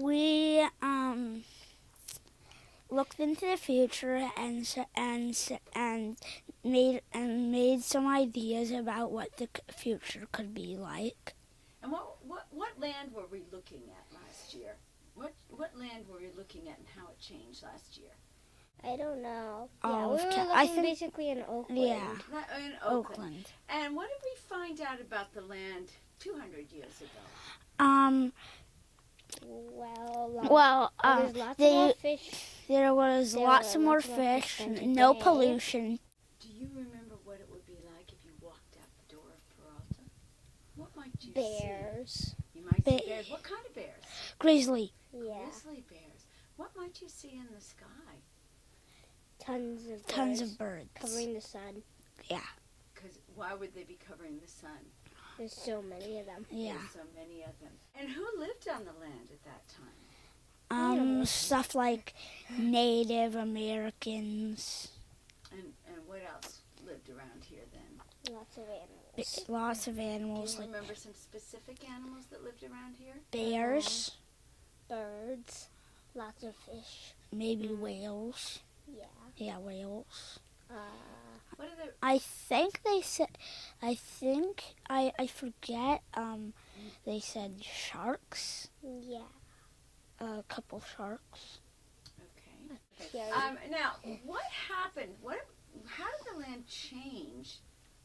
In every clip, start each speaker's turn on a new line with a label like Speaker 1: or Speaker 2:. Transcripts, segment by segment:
Speaker 1: we looked into the future and made some ideas about what the future could be like.
Speaker 2: And what land were we looking at last year? What land were we looking at and how it changed last year?
Speaker 3: I don't know.
Speaker 1: Oh,
Speaker 3: We were
Speaker 1: okay.
Speaker 3: looking basically in Oakland.
Speaker 1: Yeah,
Speaker 2: In
Speaker 1: Oakland.
Speaker 2: And what did we find out about the land 200 years ago?
Speaker 3: There's lots more fish.
Speaker 1: There was lots of more fish, no pollution.
Speaker 2: Do you remember what it would be like if you walked out the door of Peralta? What might you see?
Speaker 3: Bears.
Speaker 2: You might see bears. What kind of bears?
Speaker 1: Grizzly.
Speaker 3: Yeah.
Speaker 2: Grizzly bears. What might you see in the sky?
Speaker 1: Tons of birds.
Speaker 3: Covering the sun.
Speaker 1: Yeah.
Speaker 2: Because why would they be covering the sun?
Speaker 3: There's so many of them.
Speaker 1: Yeah.
Speaker 2: There's so many of them. And who lived on the land at that time?
Speaker 1: Stuff like Native Americans.
Speaker 2: And what else lived around here then?
Speaker 3: Lots of animals.
Speaker 1: Lots of animals.
Speaker 2: Do you
Speaker 1: like
Speaker 2: remember some specific animals that lived around here?
Speaker 1: bears,
Speaker 3: Birds. Lots of fish.
Speaker 1: maybe whales.
Speaker 3: Yeah.
Speaker 1: Yeah, whales.
Speaker 2: What are the
Speaker 1: I think they said. I forget. They said sharks.
Speaker 3: Yeah.
Speaker 1: A couple sharks.
Speaker 2: okay?
Speaker 3: Yeah.
Speaker 2: Now, what happened? How did the land change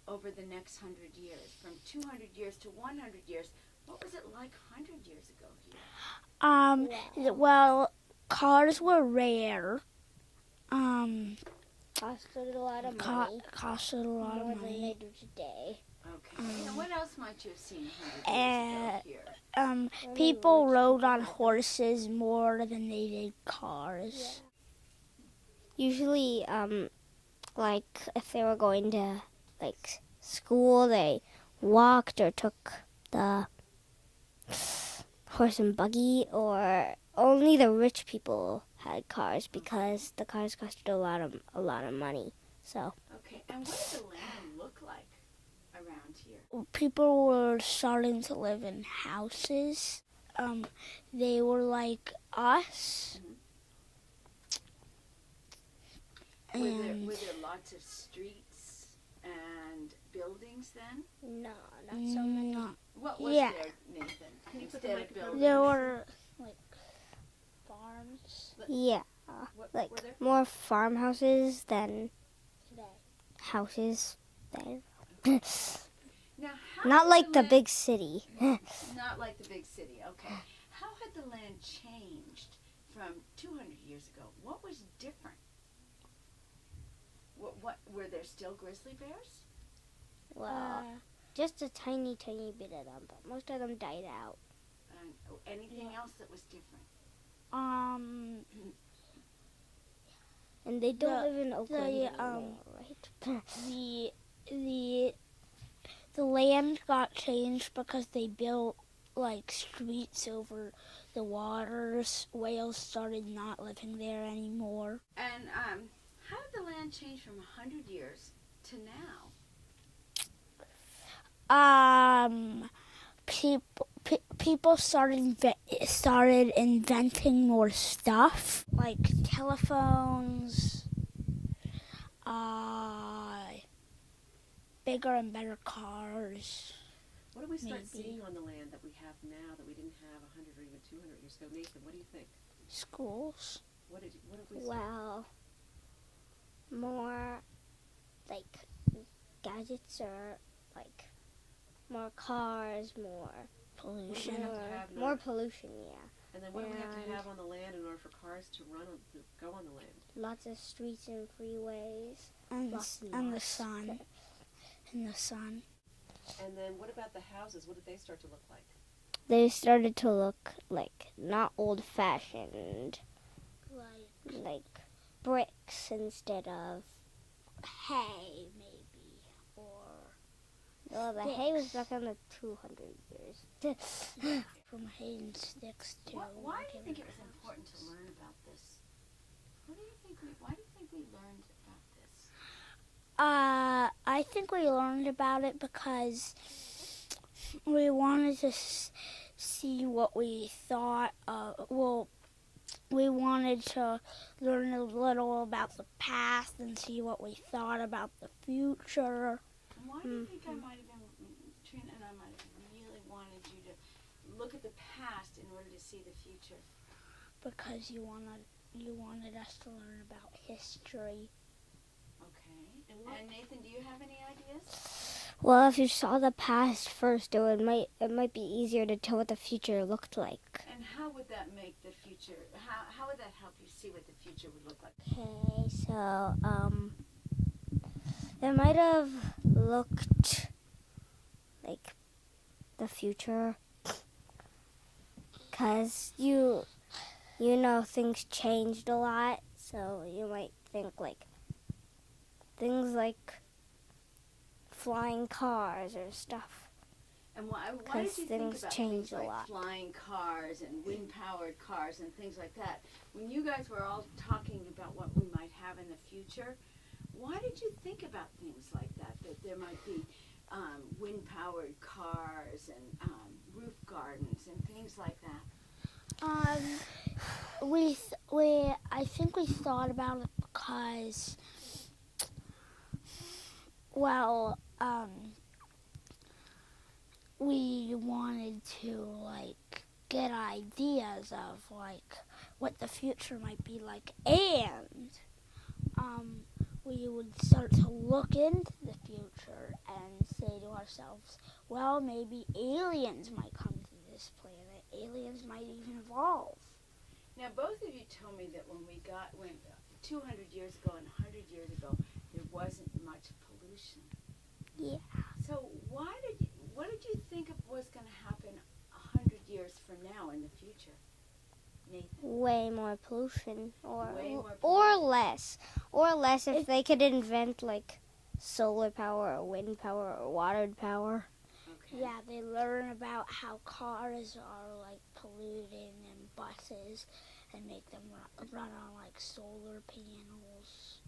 Speaker 2: over the next 100 years? From 200 years to 100 years. What was it like 100 years ago here?
Speaker 1: Well, cars were rare.
Speaker 3: Costed a lot of money.
Speaker 1: Costed a lot
Speaker 3: More
Speaker 1: of
Speaker 3: than they
Speaker 1: money.
Speaker 3: do today.
Speaker 2: Okay. And what else might you have seen 100 years ago here?
Speaker 1: People rode on horses more than they did cars.
Speaker 3: Usually, like if they were going to like school, they walked or took the horse and buggy, or only the rich people had cars because the cars costed a lot of money. So
Speaker 2: Okay. And what did the land look like around here?
Speaker 1: People were starting to live in houses. They were like us.
Speaker 2: Were there
Speaker 1: And
Speaker 2: lots of streets and buildings then?
Speaker 3: no, not so many.
Speaker 2: What was
Speaker 1: Yeah.
Speaker 2: there, Nathan? Instead of buildings?
Speaker 1: there were like farms.
Speaker 3: Yeah,
Speaker 2: What
Speaker 3: like
Speaker 2: were there?
Speaker 3: more farmhouses than
Speaker 1: Today.
Speaker 3: houses. Then
Speaker 2: Now, how
Speaker 3: not
Speaker 2: had
Speaker 3: like the
Speaker 2: land-
Speaker 3: big city.
Speaker 2: Not like the big city. Okay. How had the land changed from 200 years ago? What was different? What were there still grizzly bears?
Speaker 3: Well, just a tiny bit of them, but most of them died out.
Speaker 2: And anything else that was different?
Speaker 3: And they don't live in Oakland
Speaker 1: the,
Speaker 3: anymore, right?
Speaker 1: the land got changed because they built like streets over the waters. Whales started not living there anymore.
Speaker 2: And how did the land change from 100 years to now?
Speaker 1: People started inventing more stuff like telephones, bigger and better cars.
Speaker 4: What do we start
Speaker 1: Maybe.
Speaker 4: seeing on the land that we have now that we didn't have 100 or even 200 years ago? Nathan, what do you think?
Speaker 1: Schools.
Speaker 4: What have we seen?
Speaker 3: Well, more like gadgets or like more cars, more
Speaker 1: Pollution.
Speaker 3: more pollution. Yeah,
Speaker 4: And then what do we have to
Speaker 3: And-
Speaker 4: have on the land in order for cars to go on the land?
Speaker 3: lots of streets and freeways.
Speaker 1: And,
Speaker 3: Lots and
Speaker 1: and the
Speaker 3: lots.
Speaker 1: sun. And the sun.
Speaker 4: And then what about the houses? What did they start to look like?
Speaker 3: They started to look like not old-fashioned, like bricks instead of
Speaker 1: Hay, maybe. Or
Speaker 3: well, the hay was back on the 200 years.
Speaker 1: from hay and sticks to.
Speaker 2: Why do you think it was important to learn about this? Why do you think we learned about this?
Speaker 1: I think we learned about it because we wanted see what we thought. We wanted to learn a little about the past and see what we thought about the future.
Speaker 2: Why do you think I might have been, Trina and I might have really wanted you to look at the past in order to see the future?
Speaker 1: Because you wanted us to learn about history.
Speaker 2: Okay. And Nathan, do you have any ideas?
Speaker 3: Well, if you saw the past first, it might be easier to tell what the future looked like.
Speaker 2: And how would that make the future, how would that help you see what the future would look like?
Speaker 3: Okay, so it might have looked like the future, because you know things changed a lot, so you might think like things like flying cars or stuff.
Speaker 2: And why did
Speaker 3: 'Cause
Speaker 2: you think
Speaker 3: things
Speaker 2: about
Speaker 3: change
Speaker 2: things
Speaker 3: a
Speaker 2: like
Speaker 3: lot.
Speaker 2: flying cars and wind-powered cars and things like that? When you guys were all talking about what we might have in the future, why did you think about things like that? That there might be wind-powered cars and roof gardens and things like that?
Speaker 1: I think we thought about it because, well, we wanted to get ideas of what the future might be like, and we would start to look into the future and say to ourselves, well, maybe aliens might come to this planet. Aliens might even evolve.
Speaker 2: Now, both of you told me that when 200 years ago and 100 years ago, there wasn't much pollution.
Speaker 3: Yeah.
Speaker 2: So what did you think was going to happen 100 years from now in the future, Nathan?
Speaker 3: Way more pollution,
Speaker 2: Way more
Speaker 3: or less if they could invent like solar power or wind power or water power.
Speaker 2: Okay.
Speaker 1: Yeah, they learn about how cars are polluting and buses and make them run on solar panels.